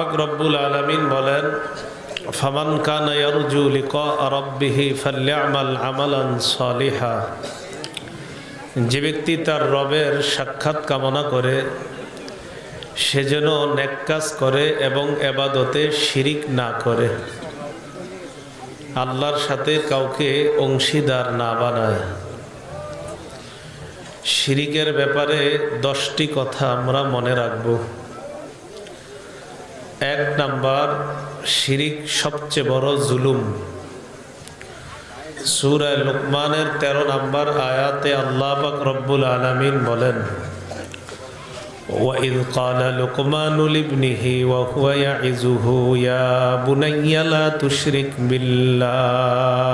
পাক রব্বুল আলামিন বলেন, ফামান কানা ইয়ারজু লিকা রাব্বিহি ফালইআমাল আমালান সালিহা। যে ব্যক্তি তার রবের সাক্ষাৎ কামনা করে সে যেন নেক কাজ করে এবং ইবাদতে শিরিক না করে, আল্লাহর সাথে কাউকে অংশীদার না বানায়। শিরিকের ব্যাপারে 10টি কথা আমরা মনে রাখব। 1 নাম্বার, শিরিক সবচেয়ে বড় জুলুম। সূরা লুকমানের 13 নম্বর আয়াতে আল্লাহ পাক রব্বুল আলামিন বলেন, وَإِذْ قَالَ لُقْمَانُ لِابْنِهِ وَهُوَ يَعِظُهُ يَا بُنَيَّ لَا تُشْرِكْ بِاللَّهِ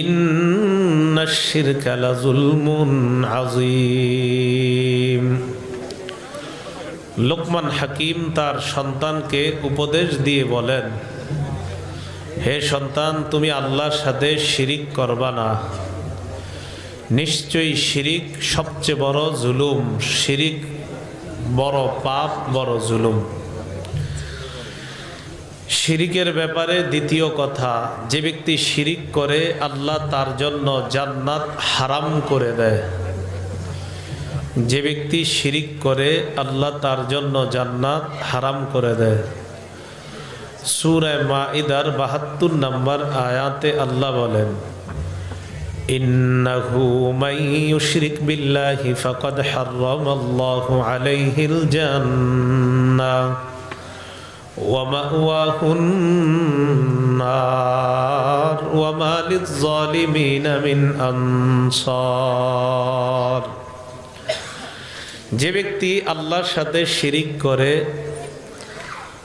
إِنَّ الشِّرْكَ لَظُلْمٌ عَظِيمٌ। লোকমান হাকিম তার সন্তানকে উপদেশ দিয়ে বলেন, হে সন্তান, তুমি আল্লাহর সাথে শিরিক করবা না। নিশ্চয়ই শিরিক সবচেয়ে বড় জুলুম। শিরিক বড় পাপ, বড় জুলুম। শিরিকের ব্যাপারে দ্বিতীয় কথা, যে ব্যক্তি শিরিক করে আল্লাহ তার জন্য জান্নাত হারাম করে দেয়। যে ব্যক্তি শিরিক করে আল্লাহ তার জন্য জান্নাত হারাম করে দেয়। সূরা মাইদার 72 নম্বর আয়াতে আল্লাহ বলেন, ইন্নাহু মান ইউশরিক বিল্লাহি ফাকাদ হারামাল্লাহু আলাইহিল জান্নাহ ওয়া মাওয়াহুন নার ওয়া মা লিয-যালিমিনা মিন আনসার। যে ব্যক্তি আল্লাহর সাথে শিরিক করে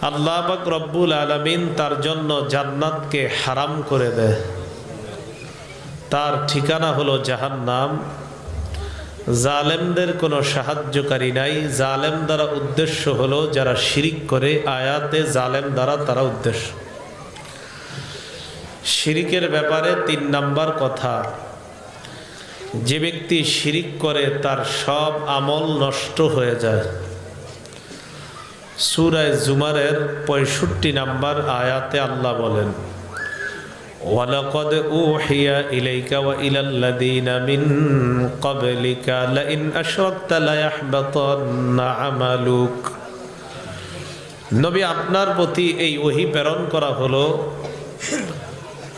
আল্লাহ পাক রব্বুল আলামিন তার জন্য জান্নাতকে হারাম করে দেয়। তার ঠিকানা হলো জাহান্নাম। জালেমদের কোনো সাহায্যকারী নাই। জালেম দ্বারা উদ্দেশ্য হলো যারা শিরিক করে, আয়াতে জালেম দ্বারা তারা উদ্দেশ্য। শিরিকের ব্যাপারে 3 নাম্বার কথা, যে ব্যক্তি শিরিক করে তার সব আমল নষ্ট হয়ে যায়। সূরা জুমারের 65 নম্বর আয়াতে আল্লাহ বলেন, ওয়ালাকাদ উহিয়া ইলাইকা ওয়া ইলাল্লাযীনা মিন ক্বাবলিকা লাইন আশরাকতা লায়াহবাতান্না আমালুক। নবী, আপনার প্রতি এই ওহী প্রেরণ করা হলো,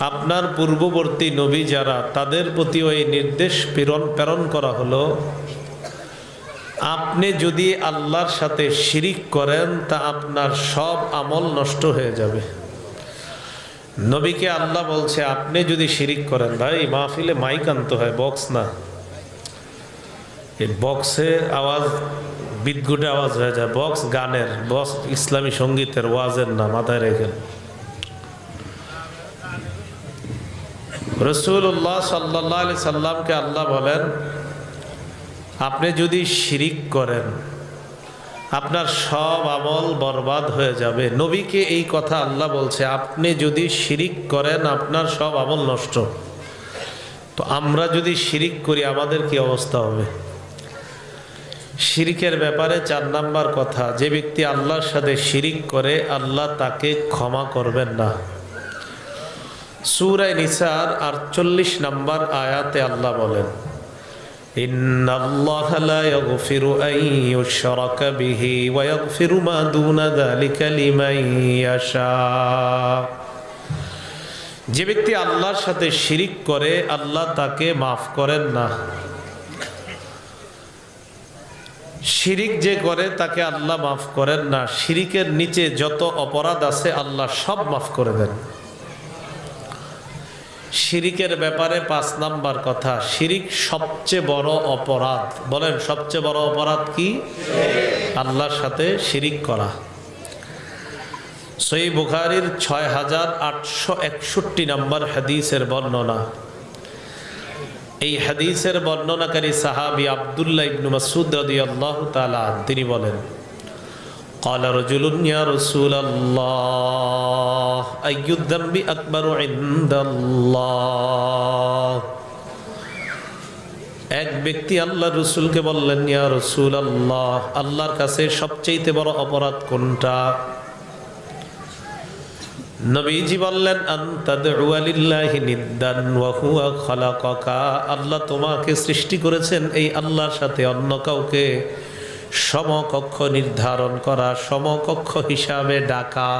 আপনার পূর্ববর্তী নবী যারা তাদের প্রতি ওই নির্দেশ প্রেরণ করা হলো, আপনি যদি আল্লাহর সাথে শিরিক করেন তা আপনার সব আমল নষ্ট হয়ে যাবে। নবীকে আল্লাহ বলছে, আপনি যদি শিরিক করেন, ভাই মাহফিলে মাইক আনতে হয়, বক্স না। এই বক্সে আওয়াজ বিদঘুটে আওয়াজ হয়ে যায়। বক্স গানের, বক্স ইসলামী সঙ্গীতের, ওয়াজের না, মাথায় রেখেন। রাসূলুল্লাহ সাল্লাল্লাহু আলাইহি সাল্লামকে আল্লাহ বলেন, আপনি যদি শিরিক করেন আপনার সব আমল বরবাদ হয়ে যাবে। নবীকে এই কথা আল্লাহ বলছে, আপনি যদি শিরিক করেন আপনার সব আমল নষ্ট। তো আমরা যদি শিরিক করি আমাদের কি অবস্থা হবে? শিরিকের ব্যাপারে 4 নাম্বার কথা, যে ব্যক্তি আল্লাহর সাথে শিরিক করে আল্লাহ তাকে ক্ষমা করবেন না। সূরা নিসার 48 নম্বর আয়াতে আল্লাহ বলেন, ইন্নাল্লাহা লা ইয়াগফিরু আন ইউশরাকা বিহি ওয়া ইয়াগফিরু মা দুনা যালিকা লিমান ইয়াশা। যে ব্যক্তি আল্লাহর সাথে শিরিক করে আল্লাহ তাকে মাফ করেন না। শিরিক যে করে তাকে আল্লাহ মাফ করেন না। শিরিকের নিচে যত অপরাধ আছে আল্লাহ সব মাফ করে দেন। শিরিকের ব্যাপারে 5 নাম্বার কথা, শিরিক সবচেয়ে বড় অপরাধ। বলেন, সবচেয়ে বড় অপরাধ কি? আল্লাহর সাথে শিরিক করা। সহিহ বুখারীর 6861 নম্বর হাদিসের বর্ণনা। এই হাদিসের বর্ণনাকারী সাহাবী আব্দুল্লাহ ইবনে মাসউদ রাদিয়াল্লাহু তাআলা তিনি বলেন, قال رجل يا رسول الله أي الذنب أكبر عند الله। এক ব্যক্তি আল্লাহর রাসূলকে বললেন, ইয়া রাসূলুল্লাহ, আল্লাহর কাছে সবচেয়ে বড় অপরাধ কোনটা? নবীজি বললেন, আনতাদউ লিল্লাহি নিদ্দান ওয়া হুয়া খালাকাকা, আল্লাহ তোমাকে সৃষ্টি করেছেন, এই আল্লাহর সাথে অন্য কাউকে সমকক্ষ নির্ধারণ করা, সমকক্ষ হিসাবে ডাকা।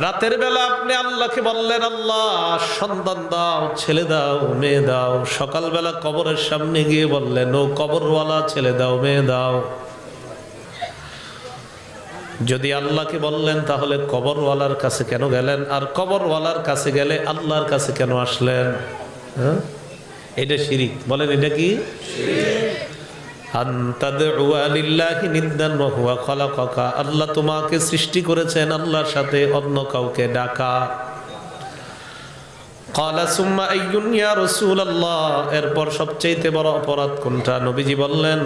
রাতের বেলা আপনি আল্লাহকে বললেন, আল্লাহ সন্তান দাও, ছেলে দাও, মেয়ে দাও। সকালবেলা কবরের সামনে গিয়ে বললেন, ও কবরওয়ালা, ছেলে দাও, মেয়ে দাও। যদি আল্লাহকে বললেন তাহলে কবরওয়ালার কাছে কেন গেলেন? আর কবরওয়ালার কাছে গেলে আল্লাহর কাছে কেন আসলেন? হ্যাঁ, এটা শিরিক। বলেন, এটা কি? আল্লাহ তোমাকে সৃষ্টি করেছেন, আল্লাহর সাথে অন্য কাউকে ডাকা। এরপর সবচেয়ে বড় অপরাধ কোনটা? নবীজি বললেন,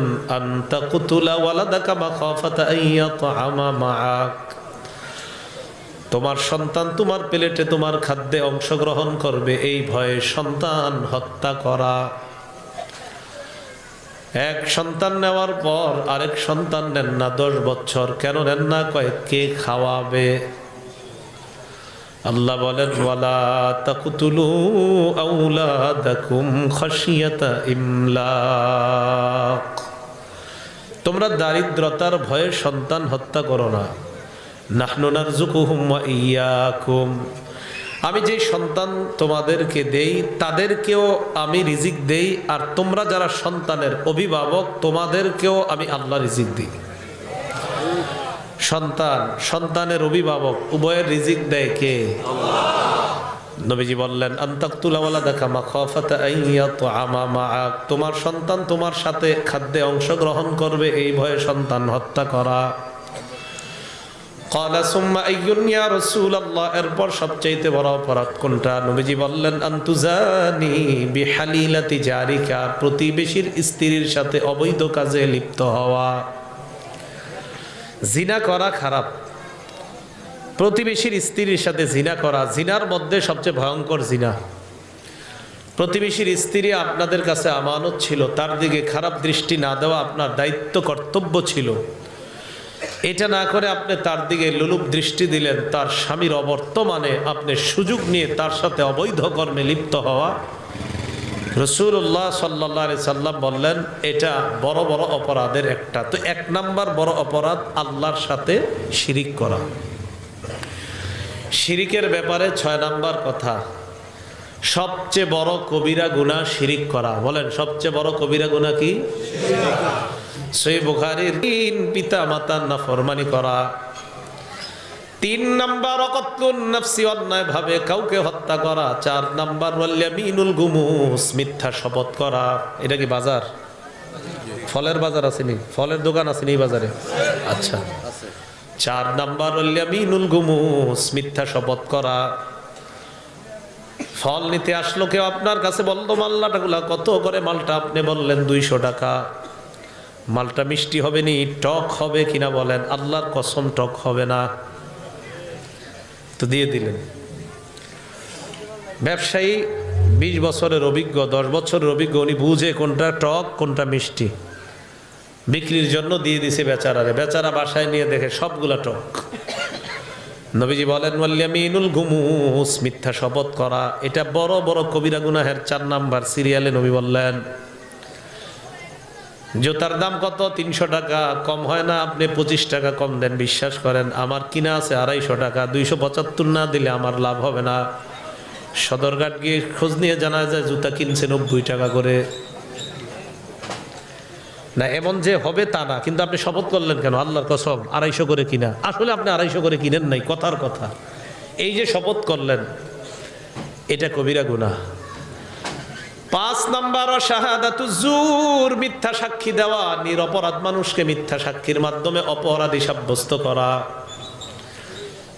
তোমার সন্তান তোমার প্লেটে, তোমার খাদ্যে অংশগ্রহণ করবে, এই ভয়ে সন্তান হত্যা করা। এক সন্তান নেওয়ার পর আরেক সন্তান নেন না 10 বছর। কেন নেন না? কে খাওয়াবে? আল্লাহ বলেন, ওয়ালা তাকতুলু আওলাদাকুম খাশিয়াতা ইমলাক, তোমরা দারিদ্রতার ভয়ে সন্তান হত্যা করো না। নাহনু নারযুকুহুম ওয়া ইয়্যাকুম, আমি যে সন্তান তোমাদেরকে দেই তাদেরকেও আমি রিজিক দেই, আর তোমরা যারা সন্তানের অভিভাবক তোমাদেরকেও আমি আল্লাহ রিজিক দিই। সন্তান, সন্তানের অভিভাবক, উভয়ের রিজিক দেয় কে? আল্লাহ। নবীজি বললেন, আনতাকতুলা ওয়ালাদাকা মাখাফাতা আন ইয়াতআমা মাআক, তোমার সন্তান তোমার সাথে খাদ্যে অংশগ্রহণ করবে, এই ভয়ে সন্তান হত্যা করা। ক্বালা সুম্মা আইয়ুন ইয়া রাসূলুল্লাহ, এরপর সবচেয়ে বড় অপরাধ কোনটা? নবীজি বললেন, আনতুজানি বিহালিলাতি জারিকা, প্রতিবেশীর স্ত্রীর সাথে অবৈধ কাজে লিপ্ত হওয়া। জিনা করা খারাপ, প্রতিবেশীর স্ত্রীর সাথে জিনা করা, জিনার মধ্যে সবচেয়ে ভয়ঙ্কর জিনা। প্রতিবেশীর স্ত্রী আপনাদের কাছে আমানত ছিল, তার দিকে খারাপ দৃষ্টি না দেওয়া আপনার দায়িত্ব, কর্তব্য ছিল। এটা না করে আপনি তার দিকে লোলুপ দৃষ্টি দিলেন, তার স্বামীর অবর্তমানে আপনি সুযোগ নিয়ে তার সাথে অবৈধ কর্মে লিপ্ত হওয়া। রাসূলুল্লাহ সাল্লাল্লাহু আলাইহি সাল্লাম বললেন, এটা বড় বড় অপরাধের একটা। তো 1 নাম্বার বড় অপরাধ আল্লাহর সাথে শিরিক করা। শিরিকের ব্যাপারে 6 নাম্বার কথা, সবচেয়ে বড় কবিরা গুনাহ শিরিক করা। বলেন, সবচেয়ে বড় কবিরা গুনাহ কি? সহিহ বুখারীর 3 পিতা মাতার নাফরমানি করা। 3 নাম্বার কতলুন নাফসি, অন্যায় ভাবে কাউকে হত্যা করা। 4 নাম্বার ওয়াল ইয়ামিনুল গুমুস, মিথ্যা শপথ করা। এটা কি বাজার? ফলের বাজার আসেনি? ফলের দোকান আসেনি বাজারে? আচ্ছা, 4 নাম্বার ওয়াল ইয়ামিনুল গুমুস, মিথ্যা শপথ করা। ফল নিতে আসলো কেউ আপনার কাছে, বলতো মাল্লাটাগুলা কত করে? মালটা আপনি বললেন 200 টাকা। মালটা মিষ্টি হবে নি, টক হবে কিনা বলেন? আল্লাহর কসম টক হবে না। তো দিয়ে দিলেন। ব্যবসায়ী 20 বছরের অভিজ্ঞ, 10 বছরের অভিজ্ঞ, উনি বুঝে কোনটা টক কোনটা মিষ্টি। বিক্রির জন্য দিয়ে দিছে বেচারারে, বেচারা বাসায় নিয়ে দেখে সবগুলা টক। নবীজি বলেন, ওয়াল ইয়ামিনুল গুমুস, মিথ্যা শপথ করা। এটা বড় বড় কবিরা গুনাহের 4 নাম্বার সিরিয়ালে নবী বললেন। জুতার দাম কত? 300 টাকা। কম হয় না? আপনি 25 টাকা কম দেন। বিশ্বাস করেন, আমার কিনা আছে 250 টাকা, 275 না দিলে আমার লাভ হবে না। সদরঘাট গিয়ে খোঁজ নিয়ে জানা যায় জুতা কিনছে 90 টাকা করে। না, এমন যে হবে তা না, কিন্তু আপনি শপথ করলেন কেন? আল্লাহর কসম 250 করে কিনা। আসলে আপনি 250 করে কিনেন নাই, কথার কথা। এই যে শপথ করলেন, এটা কবিরা গুনাহ। 5 নাম্বার শাহাদাতু যুর, মিথ্যা সাক্ষী দেওয়া। নিরপরাধ মানুষকে মিথ্যা সাক্ষীর মাধ্যমে অপরাধী সাব্যস্ত করা।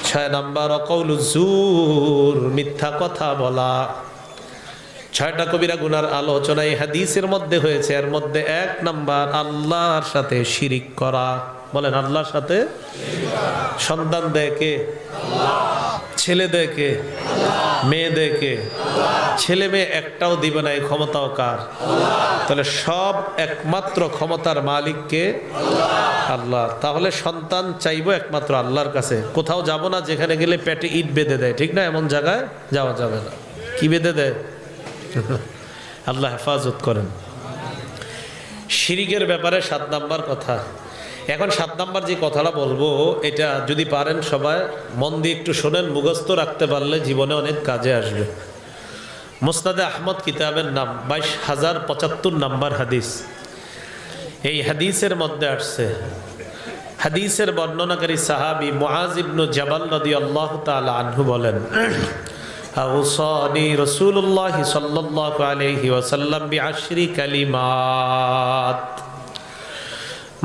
6 নাম্বার কওলু যুর, মিথ্যা কথা বলা। 6টা কবিরা গুনার আলোচনা এই হাদিসের মধ্যে হয়েছে। এর মধ্যে 1 নাম্বার আল্লাহর সাথে শিরিক করা। বলেন, আল্লাহর সাথে সন্তান দেয় কে? আল্লাহ। ছেলে দেয় কে? আল্লাহ। মেয়েদেরকে, ছেলে মেয়ে একটাও দিবে না, এই ক্ষমতাও কার? তাহলে সব একমাত্র ক্ষমতার মালিককে আল্লাহ। তাহলে সন্তান চাইবো একমাত্র আল্লাহর কাছে। কোথাও যাব না যেখানে গেলে পেটে ইট বেঁধে দেয়, ঠিক না? এমন জায়গায় যাওয়া যাবে না। কি বেঁধে দেয়? আল্লাহ হেফাজত করেন। শিরিকের ব্যাপারে 7 নাম্বার কথা। এখন 7 নাম্বার যে কথাটা বলবো, এটা যদি পারেন সবাই মন দিয়ে একটু শোনেন, মুখস্থ রাখতে পারলে জীবনে অনেক কাজে আসবে। মুসনাদে আহমদ কিতাবের নাম 22,075 নাম্বার হাদিস। এই হাদিসের মধ্যে আসছে, হাদিসের বর্ণনাকারী সাহাবী মুআজ ইবনে জাবাল রাদিয়াল্লাহু তাআলা আনহু বলেন, আওসানি রাসূলুল্লাহ সাল্লাল্লাহু আলাইহি ওয়াসাল্লাম বিআশরি কালিমাত।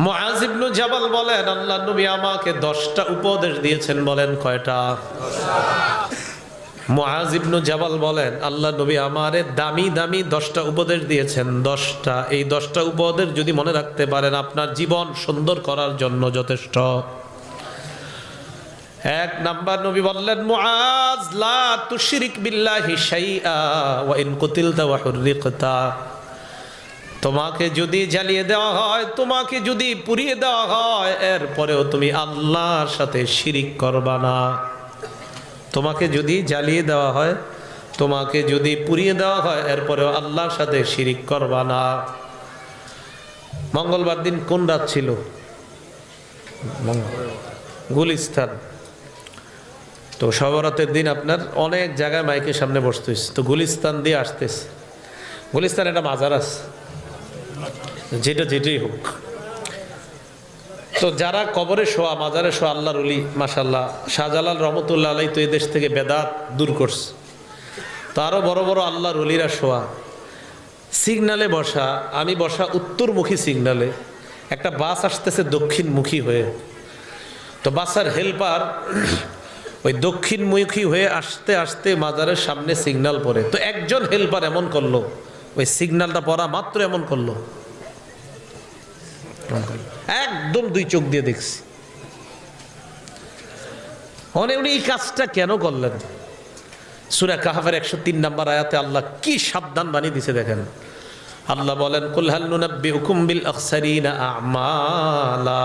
মুআজ ইবনে জাবাল বলেন, আল্লাহর নবী আমাকে 10টা উপদেশ দিয়েছেন। বলেন কয়টা? 10টা। মুআজ ইবনে জাবাল বলেন, আল্লাহর নবী আমারে দামি দামি 10টা উপদেশ দিয়েছেন। 10টা। এই 10টা উপদেশ যদি মনে রাখতে পারেন, আপনার জীবন সুন্দর করার জন্য যথেষ্ট। 1 নাম্বার নবী বললেন, মুআজ লা তুশরিক বিল্লাহি শাইআ ওয়া ইন কুতিলতা ওয়া হুররিকতা। তোমাকে যদি জ্বালিয়ে দেওয়া হয়, তোমাকে যদি পুড়িয়ে দেওয়া হয়, এরপরেও তুমি আল্লাহর সাথে শিরিক করবা না। তোমাকে যদি জ্বালিয়ে দেওয়া হয়, তোমাকে যদি পুড়িয়ে দেওয়া হয়, এরপরেও আল্লাহর সাথে শিরিক করবা না। মঙ্গলবার দিন কোন রাত ছিল? গুলিস্তান। তো সবরাতের দিন আপনার অনেক জায়গায় মাইকের সামনে বসতেছে, তো গুলিস্তান দিয়ে আসতেছে। গুলিস্তান একটা মাজার আছে, যেটাই হোক। তো যারা কবরে শোয়া, মাজারে শোয়া আল্লাহর ওলি, মাশাআল্লাহ, শাহজালাল রহমতুল্লাহ আলাইহি তো এই দেশ থেকে বেদাত দূর করছে। তো আরও বড় বড় আল্লাহর ওলিরা শোয়া। সিগনালে বসা, আমি বসা উত্তরমুখী সিগনালে, একটা বাস আসতেছে দক্ষিণমুখী হয়ে। তো বাসের হেল্পার ওই দক্ষিণমুখী হয়ে আসতে আসতে মাজারের সামনে সিগন্যাল পড়ে। তো একজন হেল্পার এমন করলো, ওই সিগন্যালটা পড়া মাত্র এমন করলো, একদম 2 চোখ দিয়ে দেখছি। উনি এই কাজটা কেন করলেন? সূরা কাহফের 103 নম্বর আয়াতে আল্লাহ কি সাবধান বানিয়ে দিছে দেখেন। আল্লাহ বলেন, কুল হাল নুনাব্বিউকুম বিল আখসারিনা আমালা।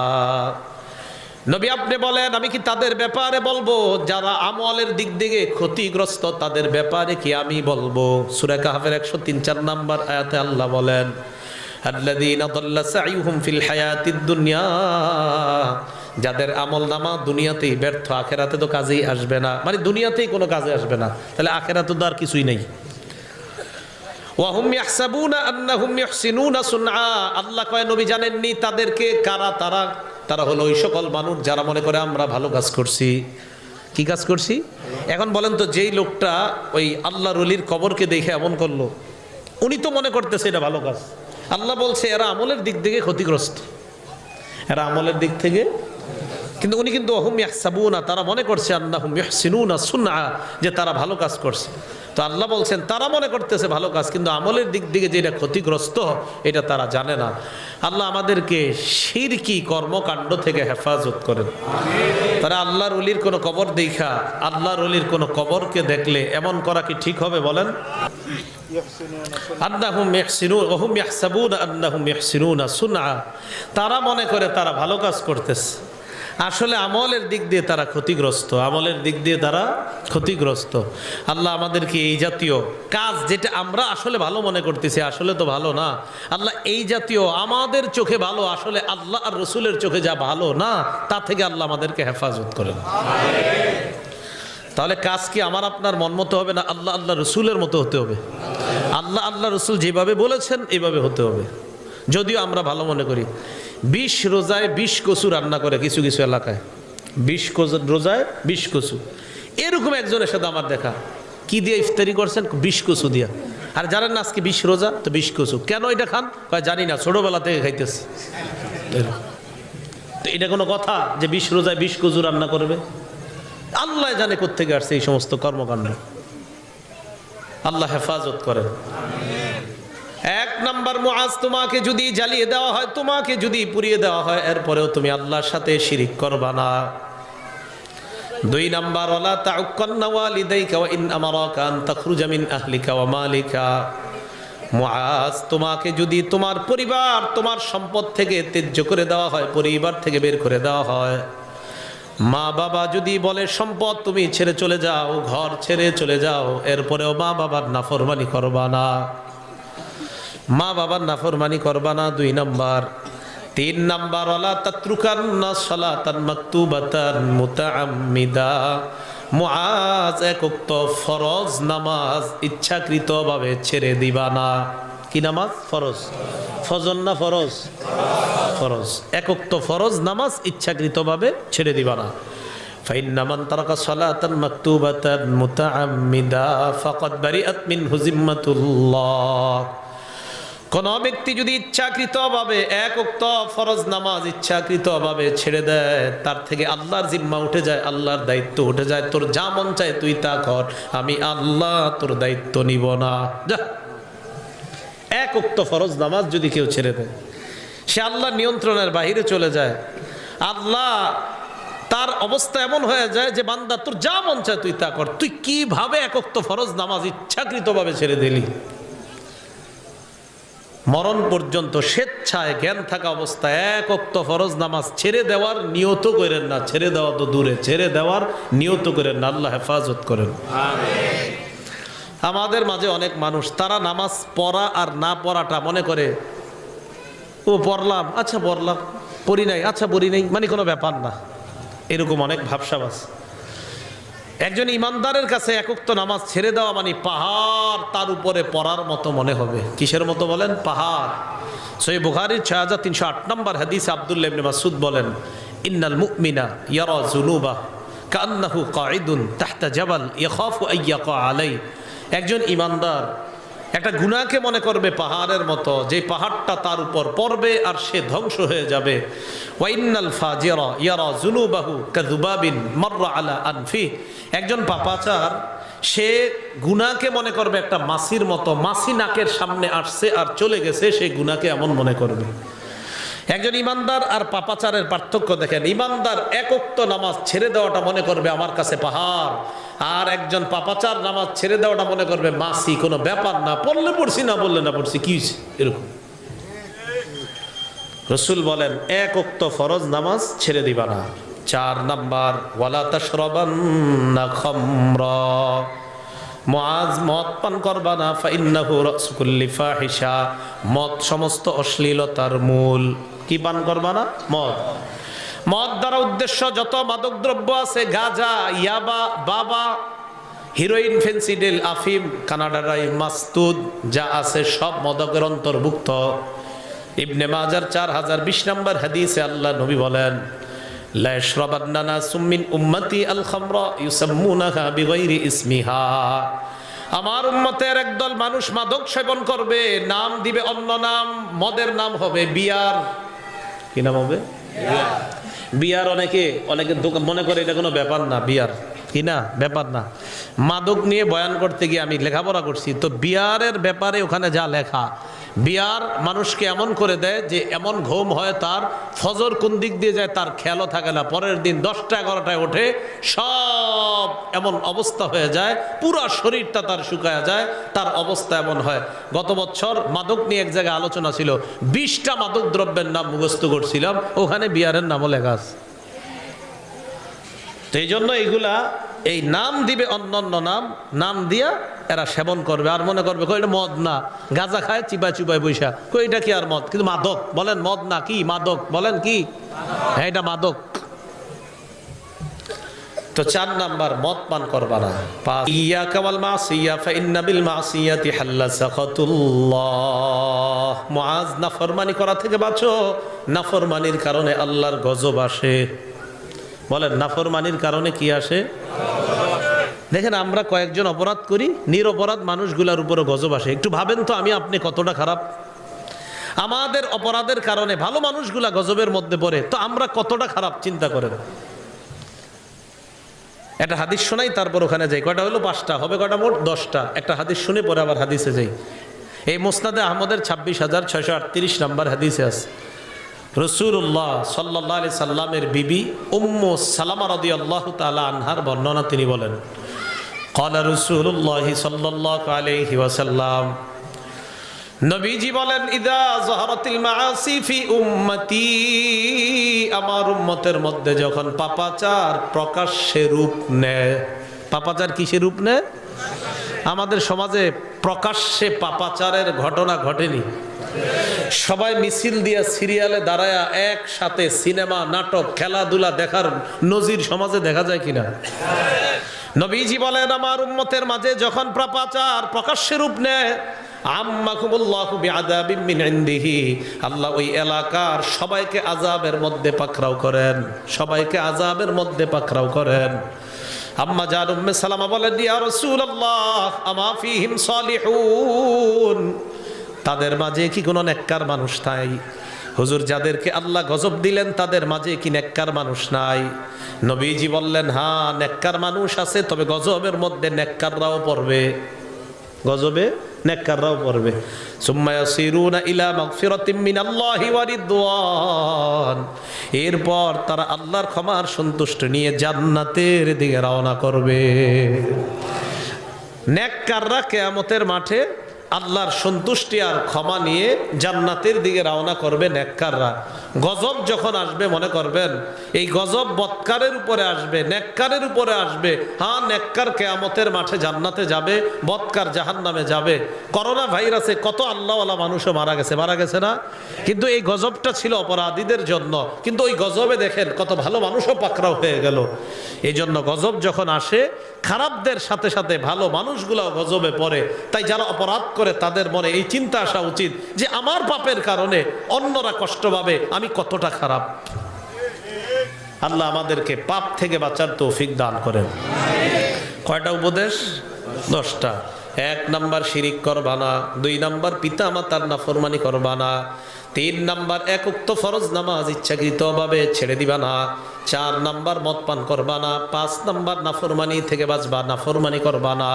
নবী আপনি বলেন, আমি কি তাদের ব্যাপারে বলবো যারা আমলের দিক থেকে ক্ষতিগ্রস্ত? তাদের ব্যাপারে কি আমি বলবো? সূরা কাহফের 103-4 নম্বর আয়াতে আল্লাহ বলেন, আল্লাযীনা দাল্লা সাইয়ুহুম ফিল হায়াতিদ দুনিয়া। যাদের আমল নামা দুনিয়াতেই ব্যর্থ, আখেরাতে তো কাজেই আসবে না। মানে দুনিয়াতেই কোনো কাজে আসবে না, তাহলে আখেরাতে তো আর কিছুই নেই। ওয়া হুম ইয়াহসাবুনা আন্নাহুম ইহসিনুনা সুনআ। আল্লাহ কয়, নবী জানেননি তাদেরকে কারা? তারা হলো ওই সকল মানুষ যারা মনে করে আমরা ভালো কাজ করছি। কি কাজ করছি? এখন বলেন তো, যেই লোকটা ওই আল্লাহর ওলির কবরকে দেখে এমন করলো, উনি তো মনে করতেছে এটা ভালো কাজ। আল্লাহ বলছে এরা আমলের দিক থেকে ক্ষতিগ্রস্ত, এরা আমলের দিক থেকে। কিন্তু উনি কিন্তু হুম ইয়াহসাবুনা, তারা মনে করছে আন্নাহুম ইহসিনুনা সুনআ, যে তারা ভালো কাজ করছে। তো আল্লাহ বলছেন তারা মনে করতেছে ভালো কাজ, কিন্তু আমলের দিক থেকে যে এটা ক্ষতিগ্রস্ত এটা তারা জানে না। আল্লাহ আমাদেরকে শিরকি কর্মকাণ্ড থেকে হেফাজত করেন। তারা আল্লাহর ওলির কোনো কবর দেখা, আল্লাহর ওলির কোনো কবরকে দেখলে এমন করা কি ঠিক হবে? বলেন। আন্নাহুম ইহসিনুন ওয়া হুম ইয়াহসাবুনা আন্নাহুম ইহসিনুনা সুনআ। তারা মনে করে তারা ভালো কাজ করতেছে, আসলে আমলের দিক দিয়ে তারা ক্ষতিগ্রস্ত, আমলের দিক দিয়ে তারা ক্ষতিগ্রস্ত। আল্লাহ আমাদেরকে এই জাতীয় কাজ, যেটা আমরা আসলে ভালো মনে করতেছি, আসলে তো ভালো না, আল্লাহ এই জাতীয় আমাদের চোখে ভালো, আসলে আল্লাহ আর রসুলের চোখে যা ভালো না, তা থেকে আল্লাহ আমাদেরকে হেফাজত করেন। তাহলে কাজ কি আমার আপনার মন মতো হবে না? আল্লাহ রসুলের মতো হতে হবে। আল্লাহ রসুল যেভাবে বলেছেন এইভাবে হতে হবে। যদিও আমরা ভালো মনে করি 20 রোজায় 20 কচু রান্না করে কিছু কিছু এলাকায়, 20 রোজায় 20 কচু। এরকম একজনের সাথে আমার দেখা, কি দিয়ে ইফতারি করছেন? 20 কচু দিয়া। আর জানেন না আজকে 20 রোজা, তো 20 কচু কেন এটা খান? জানি না, ছোটবেলা থেকে খাইতেছে। তো এটা কোনো কথা যে 20 রোজায় 20 কচু রান্না করবে? আল্লাহ জানে কোত্থেকে আসছে এই সমস্ত কর্মকাণ্ড। আল্লাহ হেফাজত করেন। 1 নাম্বার, মুআজ তোমাকে যদি জ্বালিয়ে দেওয়া হয়, তোমাকে যদি পুড়িয়ে দেওয়া হয়, এরপরেও তুমি আল্লাহর সাথে শিরিক করবা না। 2 নাম্বার ওয়ালা তাউক্কান্না ওয়ালিদাইকা ওয়া ইন আমারাকা আন তাখরুজা মিন আহলিকা ওয়া মালিকা। মুআজ, তোমাকে যদি তোমার পরিবার তোমার সম্পদ থেকে ত্যায্য করে দেওয়া হয়, পরিবার থেকে বের করে দেওয়া হয়, মা বাবা যদি বলে সম্পদ তুমি ছেড়ে চলে যাও, ঘর ছেড়ে চলে যাও, এরপরেও মা বাবার নাফরমানি করবা না, মা বাবার নাফরমানি করবা না। 2 নাম্বার। 3 নাম্বার ওয়ালা তাতরুকান্না সালাতান মাকতুবাতান মুতাআম্মিদা। মুআজ, এক ওয়াক্ত ফরজ নামাজ ইচ্ছাকৃতভাবে ছেড়ে দিবা না। কি নামাজ? ফরজ। ফজর না ফরজ? ফরজ। এক ওয়াক্ত ফরজ নামাজ ইচ্ছাকৃতভাবে ছেড়ে দিবা না। ফাইন্না মান তারাকা সালাতান মাকতুবাতান মুতাআম্মিদা ফাকাদ বারিআত মিনহু জিম্মাতুল্লাহ। কোন ব্যক্তি যদি ইচ্ছাকৃতভাবে এক ওয়াক্ত ফরজ নামাজ ইচ্ছাকৃতভাবে ছেড়ে দেয়, তার থেকে আল্লাহর জিম্মা উঠে যায়, আল্লাহর দায়িত্ব উঠে যায়। তোর যা মন চায় তুই তা কর, আমি আল্লাহ তোর দায়িত্ব নিব না। যা। এক ওয়াক্ত ফরজ নামাজ যদি কেউ ছেড়ে দেয়, সে আল্লাহর নিয়ন্ত্রণের বাহিরে চলে যায়। আল্লাহ তার অবস্থা এমন হয়ে যায় যে বান্দা তোর যা মন চায় তুই তা কর। তুই কিভাবে এক ওয়াক্ত ফরজ নামাজ ইচ্ছাকৃতভাবে ছেড়ে দিলি? মরণ পর্যন্ত স্বেচ্ছায় জ্ঞান থাকা অবস্থায় এক ওয়াক্ত ফরজ নামাজ ছেড়ে দেওয়ার নিয়ত করেন না। ছেড়ে দেওয়া তো দূরে, ছেড়ে দেওয়ার নিয়ত করেন না। আল্লাহ হেফাজত করেন। আমাদের মাঝে অনেক মানুষ, তারা নামাজ পড়া আর না পড়াটা মনে করে, ও পড়লাম, আচ্ছা পড়লাম, পড়ি নাই, আচ্ছা পড়ি নাই, মানে কোনো ব্যাপার না। এরকম অনেক ভাবসাবাস। একজন ইমানদারের কাছে এক ওয়াক্ত নামাজ ছেড়ে দেওয়া মানে পাহাড় তার উপরে পড়ার মতো মনে হবে। কিসের মতো বলেন? পাহাড়। সহিহ বুখারীর 6308 নম্বর হাদিসে আব্দুল্লাহ ইবনে মাসউদ বলেন, ইন্নাল মুমিনা ইয়ারা যুনুবা কান্নাহু কাঈদুন তাহতা জাবাল ইয়াখাফু আন ইয়াকা আলাইহি। একজন ইমানদার একটা গুনাহকে মনে করবে পাহাড়ের মতো, যে পাহাড়টা তার উপর পড়বে আর সে ধ্বংস হয়ে যাবে। ওয়া ইন্নাল ফাজিরা ইয়ারা যুনুবাহু কাযুবাবিন মাররা আলা আনফি। একজন পাপাচার সে গুনাহকে মনে করবে একটা মাছির মতো, মাছি নাকের সামনে আসছে আর চলে গেছে, সে গুনাহকে এমন মনে করবে। একজন ইমানদার আর পাপাচারের পার্থক্য দেখেন। ইমানদার এক ওয়াক্ত নামাজ ছেড়ে দেওয়াটা মনে করবে আমার কাছে পাহাড়, আর একজন পাপাচার নামাজ ছেড়ে দেওয়াটা মনে করবে মাছি, কোনো ব্যাপার না, পড়লে পড়ছি না বললে না পড়ছি, কি এরকম। রাসূল বলেন এক ওয়াক্ত ফরজ নামাজ ছেড়ে দিবা না। 4 নাম্বার ওয়ালা তাশরাবান্না খামরা। মুআজ, মদ পান করবা না। ফাইন্নাহু রাসু কুল্লি ফাহিশা। মদ সমস্ত অশ্লীলতার মূল। কি পান করবা না? মদ। মদ দ্বারা উদ্দেশ্য যত মাদক দ্রব্য আছে, গাঁজা, ইয়াবা, বাবা, হিরোইন, ফেন্সিডিল, আফিম, কানাডারাই, মাস্তুদ যা আছে সব মদকের অন্তর্ভুক্ত। ইবনে মাজার 4020 নম্বর হাদিসে আল্লাহ নবী বলেন, লা ইয়াশরাবান্না নাসুম মিন উম্মতি আল খামরা ইউসাম্মুনাহা বিগাইরি ইসমিহা। আমার উম্মতের একদল মানুষ মাদক সেবন করবে, নাম দিবে অন্য নাম, মদের নাম হবে বিয়ার। কি নাম হবে? বিয়ার। অনেকে মনে করে এটা কোনো ব্যাপার না, বিয়ার কি না ব্যাপার না। মাদক নিয়ে বয়ান করতে গিয়ে আমি লেখাপড়া করছি, তো বিয়ারের ব্যাপারে ওখানে যা লেখা, বিয়ার মানুষকে এমন করে দেয় যে এমন ঘুম হয় তার, ফজর কোন দিক দিয়ে যায় তার খেয়ালও থাকে না, পরের দিন 10টা 11টায় ওঠে, সব এমন অবস্থা হয়ে যায়, পুরো শরীরটা তার শুকায়া যায়, তার অবস্থা এমন হয়। গত বছর মাদক নিয়ে এক জায়গায় আলোচনা ছিল, 20টা মাদক দ্রব্যের নাম মুখস্থ করছিলাম, ওখানে বিয়ারের নামও লেখা আছে। তো এই জন্য এইগুলা এই নাম দিবে অন্য নাম, নাম দিয়া এরা সেবন করবে, আর মনে করবে এটা মদ না, গাঁজা খায় চিবাই চিবাই বৈশা, এটা কি আর মদ, কিন্তু মাদক। বলেন মদ না কি মাদক? বলেন কি? হ্যাঁ, এটা মাদক। তো 4 নাম্বার, মদ পান করবা না। 5 ইয়াকা ওয়াল মাসিয়া ফাইন্না বিল মাসিয়াতি হাল্লা সাখাতুল্লাহ। মুআজ, নাফরমানি করা থেকে বাঁচো, নাফরমানির কারণে আল্লাহর গজব আসে। বলেন নাফরমানির কারণে কি আসে? দেখেন আমরা কয়েকজন অপরাধ করি, নিরপরাধ মানুষগুলোর উপরে গজব আসে। একটু ভাবেন তো আমি আপনি কতটা খারাপ। আমাদের অপরাধের কারণে ভালো মানুষগুলা গজবের মধ্যে পড়ে, তো আমরা কতটা খারাপ চিন্তা করেন। একটা হাদিস শোনাই, তারপর ওখানে যাই। কয়টা হলো? 5টা হবে, কয়টা মোট? 10টা। একটা হাদিস শুনে পরে আবার হাদিসে যাই। এই মুসনাদে আহমদের 26,638 নম্বর হাদিসে আছে। রাসূলুল্লাহ সাল্লাল্লাহু আলাইহি সাল্লামের বিবি উম্মু সালামা রাদিয়াল্লাহু তাআলা আনহার বর্ণনা তিনি বলেন, ক্বালা রাসূলুল্লাহ সাল্লাল্লাহু আলাইহি ওয়াসাল্লাম, নবীজি বলেন, ইদা যাহারাতিল মাআসি ফি উম্মতি, আমার উম্মতের মধ্যে যখন পাপাচার প্রকাশ্যে রূপ নেয়। পাপাচার কিসে রূপ নেয়? আমাদের সমাজে প্রকাশ্যে পাপাচারের ঘটনা ঘটেনি। সবাই মিছিল দিয়া সিরিয়ালে দাঁড়ায়া একসাথে সিনেমা, নাটক, খেলাধুলা দেখার নজির সমাজে দেখা যায় কিনা? নবীজি বলেন, আমার উম্মতের মাঝে যখন পাপাচার প্রকাশ্যে রূপ নেয়, আম্মাকুমুল্লাহু বিআযাবিম মিন ইনদিহি, আল্লাহ ওই এলাকার সবাইকে আযাবের মধ্যে পাকড়াও করেন, সবাইকে আযাবের মধ্যে পাকড়াও করেন। আম্মা জান উম্মে সালামা বলেন, ইয়া রাসূলুল্লাহ আমা ফীহিম সালিহুন, তাদের মাঝে কি কোনো নেককার মানুষ নাই? হুজুর, যাদেরকে আল্লাহ গজব দিলেন তাদের মাঝে কি নেককার মানুষ নাই? নবীজি বললেন, হ্যাঁ, নেককার মানুষ আছে, তবে গজবের মধ্যে নেককাররাও পড়বে, গজবে নেককাররাও পড়বে। সুম্মা ইয়াসিরুনা ইলা মাগফিরাতিম মিনাল্লাহি ওয়া রিদওয়ান, এরপর তারা আল্লাহর ক্ষমার সন্তুষ্টি নিয়ে জান্নাতের দিকে রওনা করবে। নেককাররা কিয়ামতের মাঠে আল্লাহর সন্তুষ্টি আর ক্ষমা নিয়ে জান্নাতের দিকে রওনা করবে নেককাররা। গজব যখন আসবে মনে করবেন এই গজব বৎকারের উপরে আসবে, নেককারের উপরে আসবে। হ্যাঁ, নেককার কিয়ামতের মাঠে জান্নাতে যাবে, বৎকার জাহান্নামে যাবে। করোনা ভাইরাসে কত আল্লাহওয়ালা মানুষও মারা গেছে না? কিন্তু এই গজবটা ছিল অপরাধীদের জন্য, কিন্তু ওই গজবে দেখেন কত ভালো মানুষও পাকড়াও হয়ে গেল। এই জন্য গজব যখন আসে, খারাপদের সাথে সাথে ভালো মানুষগুলাও গজবে পড়ে। তাই যারা অপরাধ করে তাদের মনে এই চিন্তা আসা উচিত যে আমার পাপের কারণে অন্যরা কষ্ট পাবে, আমি কতটা খারাপ। আল্লাহ আমাদেরকে পাপ থেকে বাঁচার তৌফিক দান করেন। কয়টা উপদেশ? 10টা। 1 নাম্বার শিরিক করবা না, 2 নাম্বার পিতা মাতার নাফরমানি করবা না, 3 নাম্বার এক উক্ত ফরজ নামাজ ইচ্ছাকৃতভাবে ছেড়ে দিবা না, 4 নাম্বার মদ পান করবা না, 5 নাম্বার নাফরমানি থেকে বাঁচবা, নাফরমানি করবা না,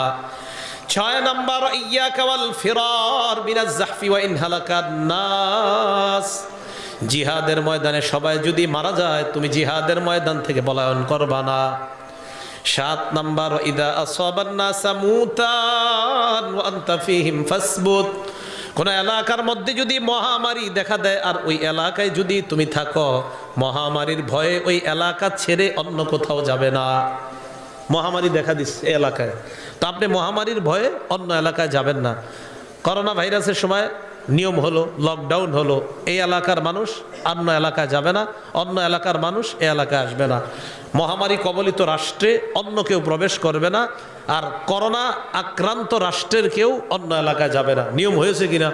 6 নাম্বার ইয়াকা ওয়াল ফিরার মিনাজ জাহফি ওয়া ইন হালাকান নাস, জিহাদের ময়দানে সবাই যদি মারা যায় তুমি জিহাদের ময়দান থেকে পলায়ন করবা না। 7 নাম্বার ইদা আসাবান নাসা মুতান ওয়া আনতা ফীহিম ফাসবুত, কোন এলাকার মধ্যে যদি মহামারী দেখা দেয় আর ওই এলাকায় যদি তুমি থাকো, মহামারীর ভয়ে ওই এলাকা ছেড়ে অন্য কোথাও যাবে না। মহামারী দেখা দিচ্ছে এলাকায়, তো আপনি মহামারীর ভয়ে অন্য এলাকায় যাবেন না। করোনা ভাইরাসের সময় নিয়ম হলো, লকডাউন হলো, এই এলাকার মানুষ অন্য এলাকায় যাবে না, অন্য এলাকার মানুষ এই এলাকায় আসবে না। মহামারী কবলিত রাষ্ট্রে অন্য কেউ প্রবেশ করবে না, আর করোনা আক্রান্ত রাষ্ট্রের কেউ অন্য এলাকায় যাবে না। নিয়ম হয়েছে কিনা?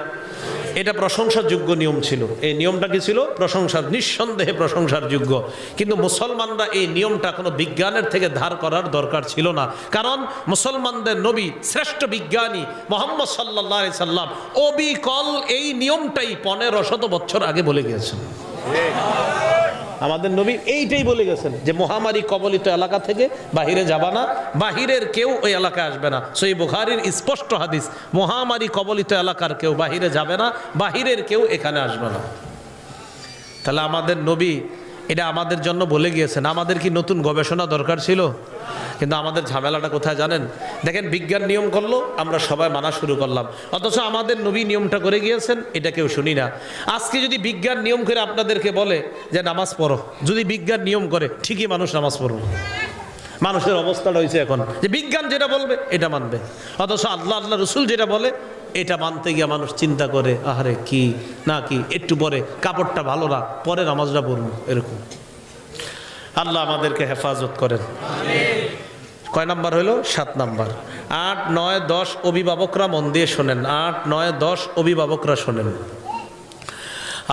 এটা প্রশংসার যোগ্য নিয়ম ছিল। এই নিয়মটা কি ছিল? প্রশংসার, নিঃসন্দেহে প্রশংসার যোগ্য। কিন্তু মুসলমানরা এই নিয়মটা কোনো বিজ্ঞানের থেকে ধার করার দরকার ছিল না, কারণ মুসলমানদের নবী শ্রেষ্ঠ বিজ্ঞানী মুহাম্মদ সাল্লাল্লাহু আলাইহি সাল্লাম অবিকল এই নিয়মটাই 1500 বছর আগে বলে গিয়েছেন। আমাদের নবী এইটাই বলে গেছেন যে মহামারী কবলিত এলাকা থেকে বাহিরে যাবা না, বাহিরের কেউ ওই এলাকায় আসবে না। সহিহ বুখারীর স্পষ্ট হাদিস, মহামারী কবলিত এলাকার কেউ বাহিরে যাবে না, বাহিরের কেউ এখানে আসবে না। তাহলে আমাদের নবী এটা আমাদের জন্য বলে গিয়েছেন। আমাদের কি নতুন গবেষণা দরকার ছিল? কিন্তু আমাদের ঝামেলাটা কোথায় জানেন? দেখেন, বিজ্ঞান নিয়ম করলো, আমরা সবাই মানা শুরু করলাম, অথচ আমাদের নবী নিয়মটা করে গিয়েছেন, এটা কেউ শুনি না। আজকে যদি বিজ্ঞান নিয়ম করে আপনাদেরকে বলে যে নামাজ পড়ো, যদি বিজ্ঞান নিয়ম করে ঠিকই মানুষ নামাজ পড়বে। মানুষের অবস্থাটা হয়েছে এখন যে বিজ্ঞান যেটা বলবে এটা মানবে, অথচ আল্লাহ রসুল যেটা বলে এটা মানতে গিয়ে মানুষ চিন্তা করে, আহারে কি না কি, একটু পরে কাপড়টা ভালো না, পরে নামাজটা পড়বো, এরকম। আল্লাহ আমাদেরকে হেফাজত করেন। কয় নাম্বার হইল? 7 নাম্বার। 8, 9, 10 অভিভাবকরা মন দিয়ে শোনেন। 8, 9, 10 অভিভাবকরা শোনেন।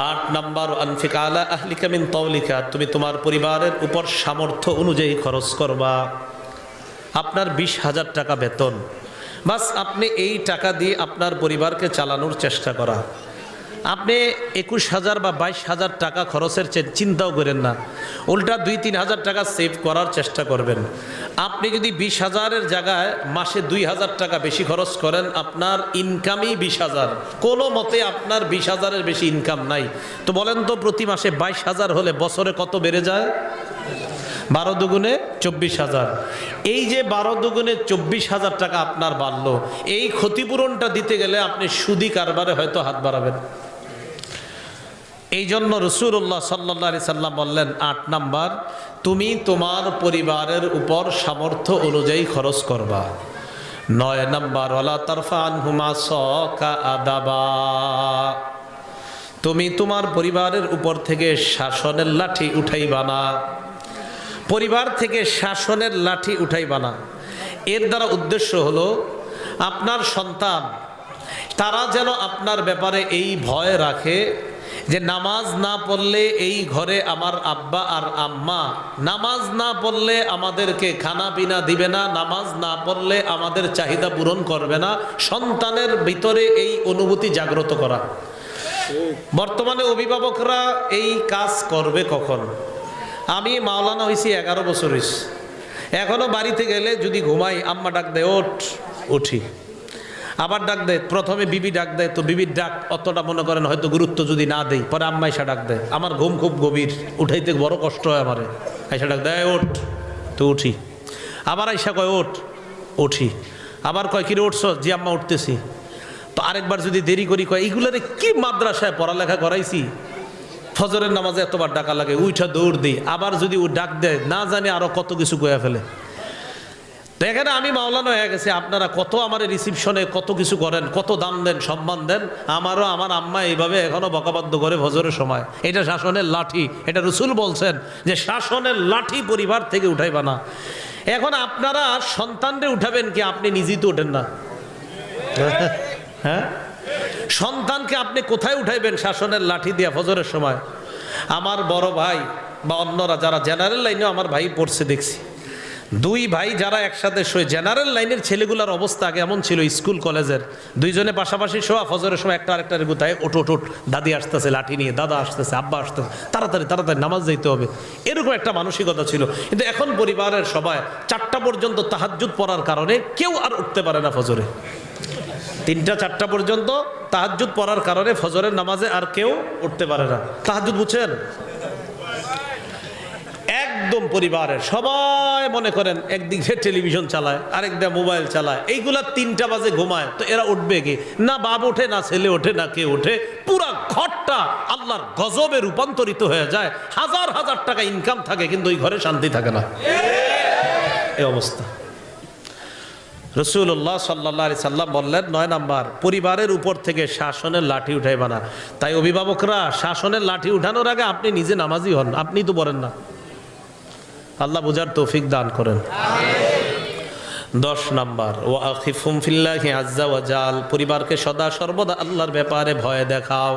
8 নাম্বার, আনফিক আলা আহলিকা মিন তাওলিকা, তুমি তোমার পরিবারের উপর সামর্থ্য অনুযায়ী খরচ করবা। আপনার 20,000 টাকা বেতন, বাস আপনি এই টাকা দিয়ে আপনার পরিবারকে চালানোর চেষ্টা করা। আপনি 21,000 বা 22,000 টাকা খরচের চিন্তাও করেন না, উল্টা 2-3 হাজার টাকা সেভ করার চেষ্টা করবেন। আপনি যদি 20,000-এর জায়গায় মাসে 2,000 টাকা বেশি খরচ করেন, আপনার ইনকামই 20,000, কোনো মতে আপনার 20,000-এর বেশি ইনকাম নাই। তো বলেন তো প্রতি মাসে 22,000 হলে বছরে কত বেড়ে যায়? 12 দুগুণে 24,000। এই যে 12 দুগুণে 24,000 টাকা আপনার বাড়লো, এই ক্ষতিপূরণটা দিতে গেলে আপনি সুদি কারবারে হয়তো হাত বাড়াবেন। এই জন্য রাসূলুল্লাহ সাল্লাল্লাহু আলাইহি সাল্লাম বললেন 8 নাম্বার, তুমি তোমার পরিবারের উপর সামর্থ্য অনুযায়ী খরচ করবা। 9 নাম্বার, ওয়ালা তারফা আনহুমা সাকা আদাবা, তুমি তোমার পরিবারের উপর থেকে শাসনের লাঠি উঠাইবা না। পরিবার থেকে শাসনের লাঠি উঠাইবা না, এর দ্বারা উদ্দেশ্য হলো আপনার সন্তান তারা যেন আপনার ব্যাপারে এই ভয় রাখে যে নামাজ না পড়লে এই ঘরে আমার আব্বা আর আম্মা, নামাজ না পড়লে আমাদেরকে খানা পিনা দিবে না, নামাজ না পড়লে আমাদের চাহিদা পূরণ করবে না। সন্তানের ভিতরে এই অনুভূতি জাগ্রত করা। বর্তমানে অভিভাবকরা এই কাজ করবে কখন? আমি মাওলানা হয়েছি 11 বছর হয়েছি, এখনো বাড়িতে গেলে যদি ঘুমাই আম্মা ডাক দেয় ওঠ, উঠি। আবার ডাক দেয়, প্রথমে বিবি ডাক দেয়, তো বিবির ডাক অতটা মনে করেন হয়তো গুরুত্ব যদি না দেই, পরে আম্মা এসা ডাক দেয়, আমার ঘুম খুব গভীর, উঠাইতে বড় কষ্ট হয় আমারে, আইসা ডাক দেয় ওঠ, তো উঠি। আবার আইসা কয় ওঠ, উঠি। আবার কয় কিরে উঠছ? জি আম্মা উঠতেছি। তো আরেকবার যদি দেরি করি কয় এইগুলারে কি মাদ্রাসায় পড়ালেখা করাইছি, ফজরের নামাজে এতবার ডাকা লাগে, উইঠা দৌড় দিই। আবার যদি ও ডাক দেয় না জানি আরো কত কিছু কয়ে ফেলে। তো এখানে আমি মাওলানা হয়ে গেছি, আপনারা কত আমার রিসিপশনে কত কিছু করেন, কত দাম দেন, সম্মান দেন, আমারও আমার আম্মা এইভাবে এখনো বকাবাদ্য করে ফজরের সময়। এটা শাসনের লাঠি, এটা রাসূল বলছেন যে শাসনের লাঠি পরিবার থেকে উঠাইবা না। এখন আপনারা সন্তানরে উঠাবেন কি? আপনি নিজেই তো ওঠেন না। হ্যাঁ, সন্তানকে আপনি কোথায় উঠাইবেন শাসনের লাঠি দিয়া ফজরের সময়? আমার বড় ভাই বা অন্যরা যারা জেনারেল লাইনেও আমার ভাই পড়ছে দেখছি, 2 ভাই যারা একসাথে শোয়। জেনারেল লাইনের ছেলেগুলোর অবস্থা আগে এমন ছিল, স্কুল কলেজের 2 জনে পাশাপাশি শোয়া, ফজরের সময় একটা আরেকটার গুতায় ওঠ ওঠ ওঠ, দাদি আসতেছে লাঠি নিয়ে, দাদা আসতেছে, আব্বা আসতেছে, তাড়াতাড়ি তাড়াতাড়ি নামাজ যাইতে হবে, এরকম একটা মানসিকতা ছিল। কিন্তু এখন পরিবারের সবাই 4টা পর্যন্ত তাহাজ্জুদ পড়ার কারণে কেউ আর উঠতে পারে না ফজরে। 3টা-4টা পর্যন্ত তাহাজ্জুদ পড়ার কারণে ফজরের নামাজে আর কেউ উঠতে পারে না। তাহাজ্জুদ বুঝছেন? একদম পরিবারের সবাই মনে করেন একদিকে টেলিভিশন চালায়, আরেকদিকে মোবাইল চালায়, এইগুলা 3টা বাজে ঘুমায়, তো এরা উঠবে কি? না বাপ ওঠে, না ছেলে ওঠে, না কে ওঠে। পুরা ঘরটা আল্লাহর গজবে রূপান্তরিত হয়ে যায়। হাজার হাজার টাকা ইনকাম থাকে কিন্তু ওই ঘরে শান্তি থাকে না, এই অবস্থা। রাসূলুল্লাহ সাল্লাল্লাহু আলাইহি সাল্লাম বললেন 9 নাম্বার, পরিবারের উপর থেকে শাসনের লাঠি উঠাইবা না। তাই অভিভাবকরা শাসনের লাঠি উঠানোর আগে আপনি নিজে নামাজি হন, আপনি তো বলেন না। আল্লাহ বুঝার তৌফিক দান করেন। 10 নাম্বার, ওয়া আখিফুম ফিল্লাহি আযজা ওয়া জাল, পরিবারকে সদা সর্বদা আল্লাহর ব্যাপারে ভয় দেখাও।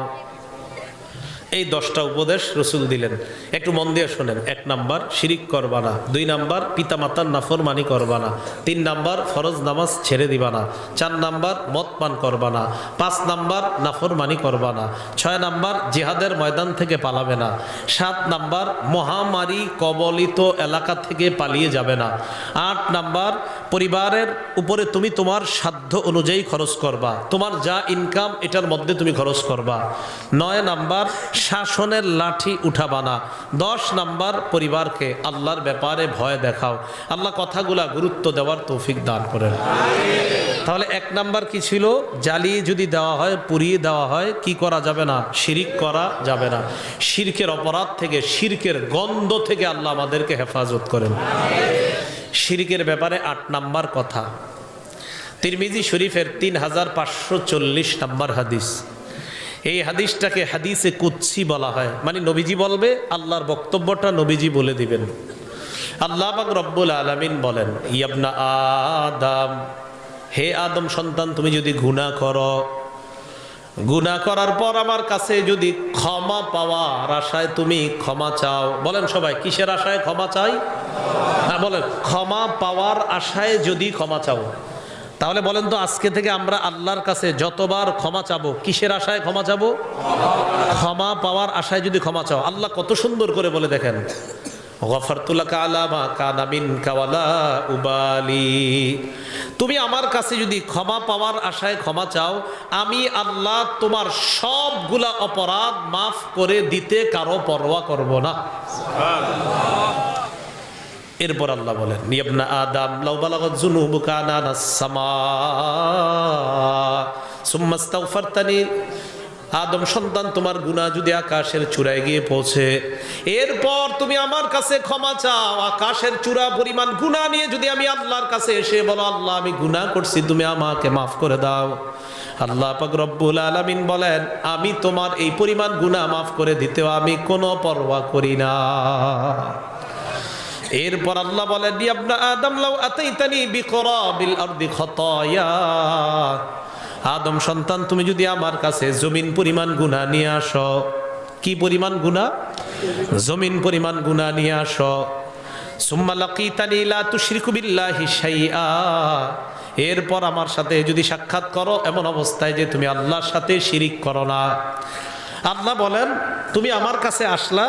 এই 10টা উপদেশ রাসূল দিলেন, একটু মন দিয়ে শোনেন। 1 নাম্বার, শিরিক করবা না। 2 নাম্বার, পিতামাতার নাফরমানি করবা না। 3 নাম্বার, ফরজ নামাজ ছেড়ে দিবা না। 4 নাম্বার, মদ পান করবা না। 5 নাম্বার, নাফরমানি করবা না। 6 নাম্বার, জিহাদের ময়দান থেকে পালাবে না। 7 নাম্বার, মহামারী কবলিত এলাকা থেকে পালিয়ে যাবে না। 8 নাম্বার, পরিবারের উপরে তুমি তোমার সাধ্য অনুযায়ী খরচ করবা, তোমার যা ইনকাম এটার মধ্যে তুমি খরচ করবা। 9 নাম্বার, শাসনের লাঠি উঠাবা না। 10 নাম্বার, পরিবারকে আল্লাহর ব্যাপারে ভয় দেখাও। আল্লাহ কথাগুলা গুরুত্ব দেওয়ার তৌফিক দান করেন। তাহলে 1 নাম্বার কি ছিল? জ্বালিয়ে যদি দেওয়া হয়, পুড়িয়ে দেওয়া হয়, কি করা যাবে না? শিরিক করা যাবে না। শিরকের অপরাধ থেকে, শিরকের গন্ধ থেকে আল্লাহ আমাদেরকে হেফাজত করেন। শিরকের ব্যাপারে 8 নাম্বার কথা, তিরমিজি শরীফের 3540 নাম্বার হাদিস। এই হাদিসটাকে হাদিসে কুদসি বলা হয়, মানে নবীজি বলবে, আল্লাহর বক্তব্যটা নবীজি বলে দিবেন। আল্লাহ পাক রব্বুল আলামিন বলেন, ইবনা আদম, হে আদম সন্তান, তুমি যদি গুনাহ করো, গুনাহ করার পর আমার কাছে যদি ক্ষমা পাওয়ার আশায় তুমি ক্ষমা চাও, বলেন সবাই কিসের আশায় ক্ষমা চাই? হ্যাঁ বলেন, ক্ষমা পাওয়ার আশায় যদি ক্ষমা চাও। তাহলে বলেন তো, আজকে থেকে আমরা আল্লাহর কাছে যতবার ক্ষমা চাবো, কিসের আশায় ক্ষমা চাবো? ক্ষমা পাওয়ার আশায় যদি ক্ষমা চাও, আল্লাহ কত সুন্দর করে বলে দেখেন, গফারতু লাকা আলা মা কানা মিনকা ওয়ালা উবালি। তুমি আমার কাছে যদি ক্ষমা পাওয়ার আশায় ক্ষমা চাও, আমি আল্লাহ তোমার সবগুলা অপরাধ মাফ করে দিতে কারো পরোয়া করব না। এরপর আল্লাহ বলেন, ইবনা আদম লাউ বালাগাত যুনুবুকা আনানাস সামা সুম্মা ইস্তাগফারতানি। আদম সন্তান, তোমার গুনাহ যদি আকাশের চূড়ায় গিয়ে পৌঁছে, এরপর তুমি আমার কাছে ক্ষমা চাও, আকাশের চূড়া পরিমাণ গুনাহ নিয়ে যদি আমি আল্লাহর কাছে এসে বলো, আল্লাহ আমি গুনাহ করছি, তুমি আমাকে মাফ করে দাও, আল্লাহ পাক রব্বুল আলামিন বলেন, আমি তোমার এই পরিমাণ গুনাহ মাফ করে দিতেও আমি কোনো পরোয়া করি না। এরপর আল্লাহ বলেন, ইবনা আদম লাউ আতাইতানি বিকরাবিল আরদি খাতায়া। আদম সন্তান, তুমি যদি আমার কাছে জমিন পরিমাণ গুনাহ নিয়ে আসো। কি পরিমাণ গুনাহ? জমিন পরিমাণ গুনাহ নিয়ে আসো। সুম্মা লাকিতানি লা তুশরিকু বিল্লাহি শাইআ। এরপর আমার সাথে যদি সাক্ষাৎ করো এমন অবস্থায় যে তুমি আল্লাহর সাথে শিরিক করো না। আল্লাহ বলেন, তুমি আমার কাছে আসলা,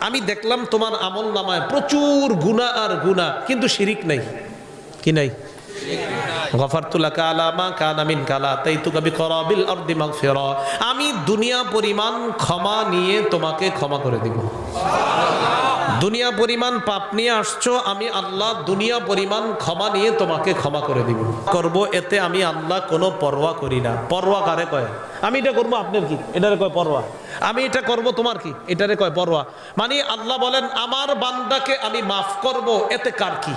আমি দেখলাম তোমার আমল নামায় প্রচুর গুনাহ আর গুনাহ, কিন্তু শিরিক নাই। কি নাই? গফারতু লাকা আলা মা কানা মিনকা লা তাইতুকা বিকরাবিল আরদি মাগফিরা। আমি দুনিয়া পরিমাণ ক্ষমা নিয়ে তোমাকে ক্ষমা করে দিব। দুনিয়া পরিমাণ পাপ নিয়ে আসছো, আমি আল্লাহ দুনিয়া পরিমাণ ক্ষমা নিয়ে তোমাকে ক্ষমা করে দিব করব। এতে আমি আল্লাহ কোনো পরোয়া করি না। পরোয়া কারে কয়? আমি এটা করবো, আপনার কি? এটারে কয় পরোয়া। আমি এটা করব, তোমার কি? এটারে কয় পরোয়া। মানে আল্লাহ বলেন, আমার বান্দাকে আমি মাফ করব, এতে কার কি?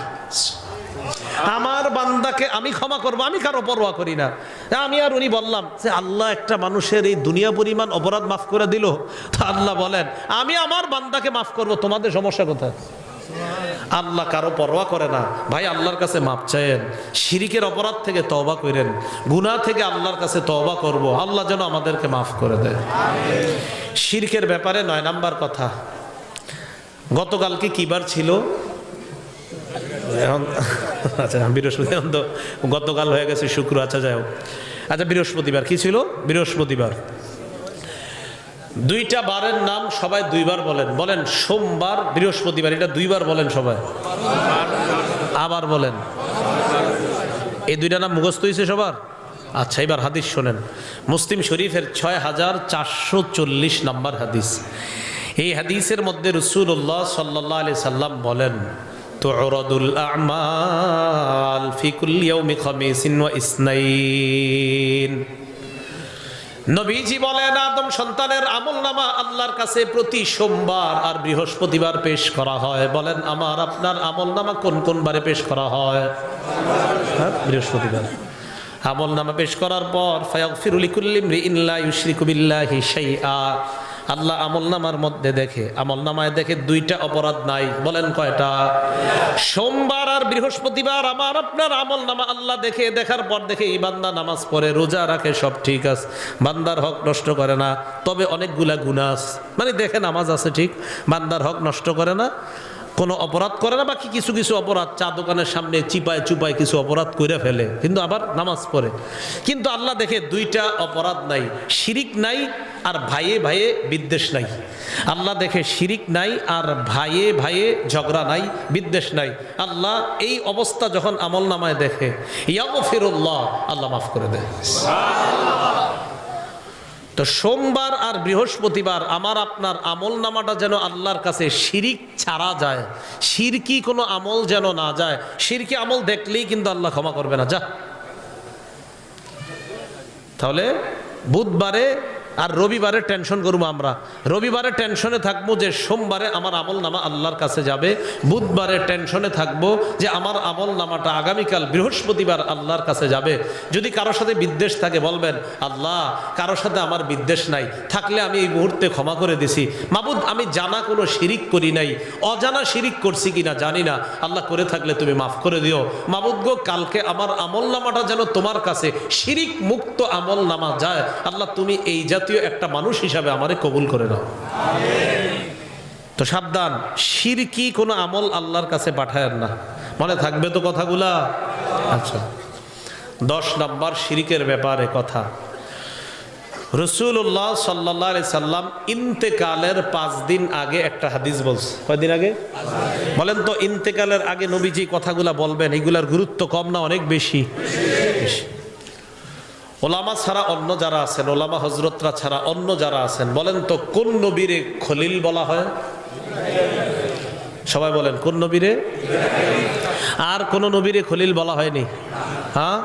আমার বান্দাকে আমি ক্ষমা করব, আমি কারো পরোয়া করি না। আমি আর উনি বললাম যে আল্লাহ একটা মানুষের এই দুনিয়া পরিমাণ অপরাধ মাফ করে দিল, তা আল্লাহ বলেন আমি আমার বান্দাকে মাফ করব, তোমাদের সমস্যা কোথায়? আল্লাহ কারো পরোয়া করে না। ভাই, আল্লাহর কাছে মাপ চাইেন, শিরিকের অপরাধ থেকে তওবা করেন, গুনাহ থেকে আল্লাহর কাছে তওবা করব, আল্লাহ যেন আমাদেরকে মাফ করে দেয়। শিরকের ব্যাপারে 9 নাম্বার কথা। গতকালকে কি বার ছিল? এখন আচ্ছা, বৃহস্পতিবার তো গতকাল হয়ে গেছে, শুক্র। আচ্ছা, যাই হোক। আচ্ছা, বৃহস্পতিবার কি ছিল? বৃহস্পতিবার। 2টা বারের নাম সবাই 2 বার বলেন। বলেন, সোমবার, বৃহস্পতিবার, এটা 2 বার বলেন সবাই। আবার বলেন। এই 2টা নাম মুখস্থ হয়েছে সবার? আচ্ছা, এবার হাদিস শোনেন। মুসলিম শরীফের 6440 নাম্বার হাদিস। এই হাদিসের মধ্যে রাসূলুল্লাহ সাল্লাল্লাহু আলাইহি সাল্লাম বলেন, তু'রাদুল আ'মাল ফি কুল্লি ইয়াউমি খামিসিন ওয়া ইসনাইন। নবীজি বলেন, আদম সন্তানের আমলনামা আল্লাহর কাছে প্রতি সোমবার আর বৃহস্পতিবার পেশ করা হয়। বলেন, আমার আপনার আমলনামা কোন কোন বারে পেশ করা হয়? বৃহস্পতিবার। আমলনামা পেশ করার পর ফায়াগফিরু লিকুল্লি ইমরিইন লা ইউশরিকু বিল্লাহি শাইআ। আল্লাহ আমলনামার মধ্যে দেখে, আমলনামায় দেখে 2টা অপরাধ নাই। বলেন কয়টা? সোমবার আর বৃহস্পতিবার আমার আপনার আমলনামা আল্লাহ দেখে, দেখার পর দেখে এই বান্দা নামাজ পড়ে, রোজা রাখে, সব ঠিক আছে, বান্দার হক নষ্ট করে না, তবে অনেকগুলা গুনাহ আছে। মানে দেখে নামাজ আছে ঠিক, বান্দার হক নষ্ট করে না, কোনো অপরাধ করে না, বাকি কিছু কিছু অপরাধ, চা দোকানের সামনে চিপায় চুপায় কিছু অপরাধ করে ফেলে, কিন্তু আবার নামাজ পড়ে। কিন্তু আল্লাহ দেখে 2টা অপরাধ নাই, শিরিক নাই আর ভাইয়ে ভাইয়ে বিদ্বেষ নাই। আল্লাহ দেখে শিরিক নাই আর ভাইয়ে ভাইয়ে ঝগড়া নাই, বিদ্বেষ নাই। আল্লাহ এই অবস্থা যখন আমল নামায় দেখে, ইয়াগফিরুল্লাহ, আল্লাহ মাফ করে দেয়। তো সোমবার আর বৃহস্পতিবার আমার আপনার আমল নামাটা যেন আল্লাহর কাছে শিরিক ছাড়া যায়, শিরকি কোনো আমল যেন না যায়। শিরকি আমল দেখলেই কিন্তু আল্লাহ ক্ষমা করবে না। যা, তাহলে বুধবারে আর রবিবারে টেনশন করবো আমরা। রবিবারে টেনশনে থাকবো যে সোমবারে আমার আমল নামা আল্লাহর কাছে যাবে, বুধবারে টেনশনে থাকবো যে আমার আমল নামাটা আগামীকাল বৃহস্পতিবার আল্লাহর কাছে যাবে। যদি কারোর সাথে বিদ্বেষ থাকে বলবেন, আল্লাহ কারোর সাথে আমার বিদ্বেষ নাই, থাকলে আমি এই মুহূর্তে ক্ষমা করে দিছি। মাবুদ, আমি জানা কোনো শিরিক করি নাই, অজানা শিরিক করছি কিনা জানি না, আল্লাহ করে থাকলে তুমি মাফ করে দিও। মাবুদ গো, কালকে আমার আমল নামাটা যেন তোমার কাছে শিরিক মুক্ত আমল নামা যায়। আল্লাহ তুমি এই একটা মানুষ হিসাবে আমারে কবুল করে নাও। তো সাবধান, শিরকি কোন আমল আল্লাহর কাছে পাঠায়েন না। মনে থাকবে তো কথাগুলা? আচ্ছা, 10 নম্বর শিরিকের ব্যাপারে কথা। রাসূলুল্লাহ সাল্লাল্লাহু আলাইহি সাল্লাম ইন্তেকালের 5 দিন আগে একটা হাদিস বলছে। কয়দিন আগে বলেন তো? ইন্তেকালের আগে নবীজি কথাগুলা বলবেন, এগুলার গুরুত্ব কম না অনেক বেশি? ওলামা ছাড়া অন্য যারা আছেন, ওলামা হযরতরা ছাড়া অন্য যারা আছেন, বলেন তো কোন নবীরে খলিল বলা হয়? সবাই বলেন কোন নবীরে? আর কোন নবীরে খলিল বলা হয়নি? হ্যাঁ,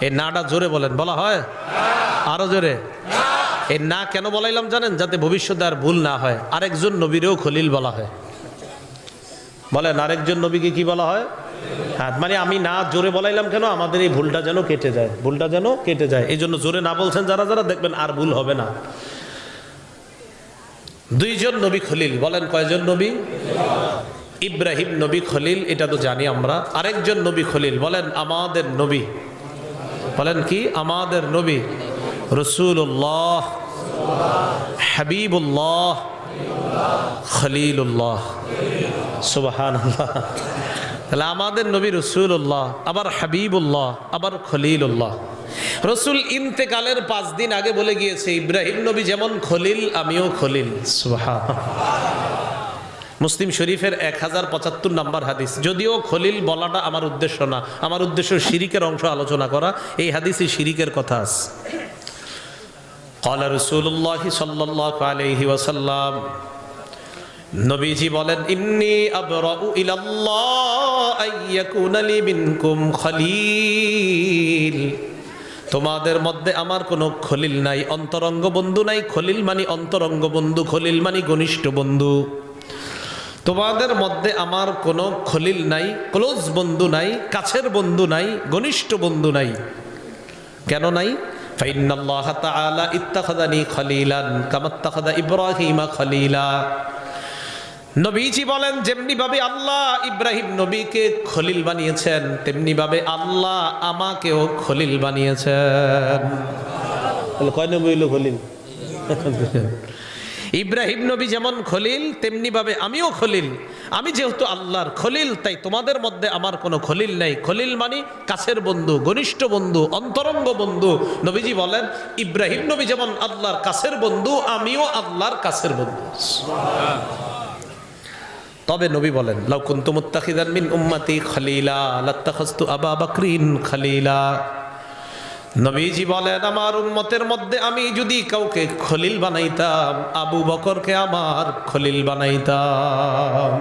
এই নাটা জোরে বলেন, বলা হয়? আরো জোরে। এই না কেন বলাইলাম জানেন? যাতে ভবিষ্যতে আর ভুল না হয়। আরেকজন নবীরেও খলিল বলা হয়। বলেন আরেকজন নবীকে কি বলা হয়? হ্যাঁ, মানে আমি না জোরে বলাইলাম কেন? আমাদের এই ভুলটা যেন কেটে যায়, ভুলটা যেন কেটে যায়, এই জন্য জোরে না বলছেন যারা যারা, দেখবেন আর ভুল হবে না। 2 জন নবী খলিল। বলেন কয়জন নবী? ইব্রাহিম নবী খলিল, এটা তো জানি আমরা। আরেকজন নবী খলিল, বলেন আমাদের নবী। বলেন কি? আমাদের নবী রাসূলুল্লাহ, হাবিবুল্লাহ, খলিলুল্লাহ। সুবহানাল্লাহ। তাহলে আমাদের নবী রাসূলুল্লাহ, আবার হাবিবুল্লাহ, আবার খলিলুল্লাহ। রাসূল ইন্তেকালের 5 দিন আগে বলে গিয়েছে, ইব্রাহিম নবী যেমন খলিল আমিও খলিল। সুবহানাল্লাহ। মুসলিম শরীফের 1075 নম্বর হাদিস। যদিও খলিল বলাটা আমার উদ্দেশ্য না, আমার উদ্দেশ্য শিরিকের অংশ আলোচনা করা। এই হাদিসে শিরিকের কথা আছে। ক্বালা রাসূলুল্লাহ সাল্লাল্লাহু আলাইহি ওয়াসাল্লাম, নবীজি বলেন, ইন্নী আবরাউ ইলাল্লাহ আইয়াকুনা লি মিনকুম খলিল। তোমাদের মধ্যে আমার কোনো খলিল নাই, অন্তরঙ্গ বন্ধু নাই। খলিল মানে অন্তরঙ্গ বন্ধু, খলিল মানে ঘনিষ্ঠ বন্ধু। তোমাদের মধ্যে আমার কোনো খলিল নাই, ক্লোজ বন্ধু নাই, কাছের বন্ধু নাই, ঘনিষ্ঠ বন্ধু নাই। কেন নাই? ফাইন্নাল্লাহ তাআলা ইত্তাখাযানি খলিলান কামা ইত্তাখাযা ইব্রাহিমা খলিলা। নবীজি বলেন, যেমনি ভাবে আল্লাহ ইব্রাহিম নবীকে খলিল বানিয়েছেন, তেমনি ভাবে আল্লাহ আমাকেও খলিল বানিয়েছেন। কয় নবী হলো খলিল? ইব্রাহিম নবী যেমন খলিল, তেমনি ভাবে আমিও খলিল। আমি যেহেতু আল্লাহর খলিল, তাই তোমাদের মধ্যে আমার কোনো খলিল নাই। খলিল মানে কাছের বন্ধু, ঘনিষ্ঠ বন্ধু, অন্তরঙ্গ বন্ধু। নবীজি বলেন, ইব্রাহিম নবী যেমন আল্লাহর কাছের বন্ধু, আমিও আল্লাহর কাছের বন্ধু। তবে নবী বলেন, লাউ কুনতু মুত্তাখিযান মিন উম্মতি খলিলা লাত্তাখাযতু আবা বকরিন খলিলা। নবীজি বলেন, আমার উম্মতের মধ্যে আমি যদি কাউকে খলিল বানাইতাম, আবু বকরকে আমার খলিল বানাইতাম।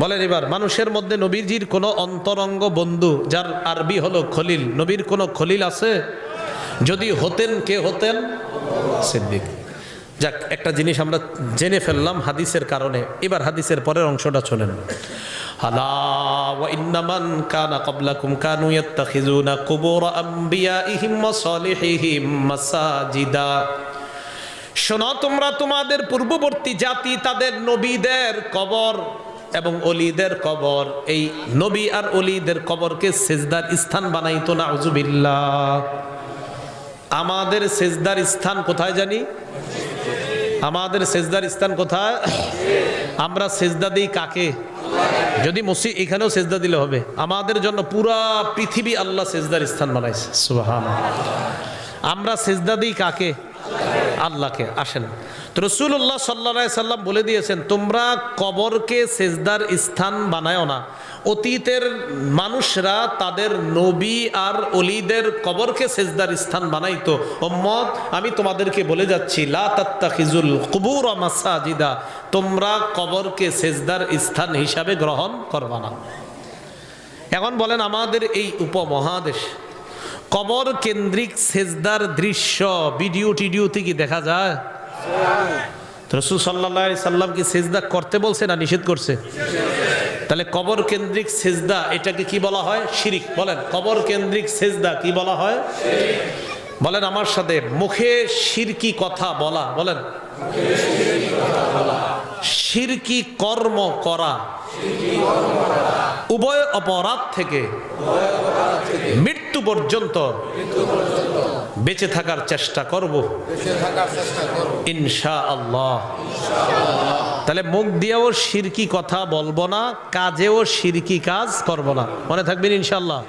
বলেন এবার, মানুষের মধ্যে নবীজির কোনো অন্তরঙ্গ বন্ধু যার আরবি হলো খলিল, নবীর কোনো খলিল আছে? যদি হতেন, কে হতেন? সিদ্দিক। যাক, একটা জিনিস আমরা জেনে ফেললাম হাদিসের কারণে। এবার হাদিসের পরের অংশটা শোনেন। আলা ওয়া ইন্না মান কানা ক্বাবলাকুম কানু ইয়াত্তাখিযুনা কুবুর আমবিয়াইহিম ওয়া সালিহিহিম মাসাজিদা। শোনো, তোমরা তোমাদের পূর্ববর্তী জাতি তাদের নবীদের কবর এবং ওলিদের কবর, এই নবী আর ওলিদের কবরকে সিজদার স্থান বানাইতো। নাউযুবিল্লাহ। আমাদের সিজদার স্থান কোথায় জানি? আমাদের সিজদার স্থান কোথায়? আমরা সিজদা দিই কাকে? যদি মসজিদ, এখানেও সিজদা দিলে হবে। আমাদের জন্য পুরা পৃথিবী আল্লাহ সিজদার স্থান বানাইছে। সুবহানাল্লাহ। আমরা সিজদা দিই কাকে? আল্লাহকে। আসেন, তো রাসূলুল্লাহ সাল্লাল্লাহু আলাইহি সাল্লাম বলে দিয়েছেন, তোমরা কবরকে সিজদার স্থান বানায়ও না। অতীতের মানুষরা তাদের নবী আর ওলিদের কবরকে সিজদার স্থান বানাইতো। উম্মত, আমি তোমাদেরকে বলে যাচ্ছি, লা তাত্তাখিজুল কুবুর মাসাজিদা। তোমরা কবরকে সিজদার স্থান হিসাবে গ্রহণ করবা না। এখন বলেন, আমাদের এই উপমহাদেশ কবর কেন্দ্রিক সিজদার দৃশ্য ভিডিও টিডিওতে কি দেখা যায়? রাসূল সাল্লাল্লাহু আলাইহি সাল্লাম কি সিজদা করতে বলছে না নিষেধ করছে? তাহলে কবর কেন্দ্রিক সিজদা, এটাকে কি বলা হয়? শিরিক। বলেন, কবর কেন্দ্রিক সিজদা কি বলা হয়? বলেন আমার সাথে, মুখে শিরকি কথা বলা। বলেন, শিরকি কর্ম করা। উভয় অপরাধ থেকে মৃত্যু পর্যন্ত বেঁচে থাকার চেষ্টা করব ইনশাআল্লাহ। তাহলে মুখ দিয়েও শিরকি কথা বলবো না, কাজেও শিরকি কাজ করব না। মনে থাকবেন ইনশাআল্লাহ।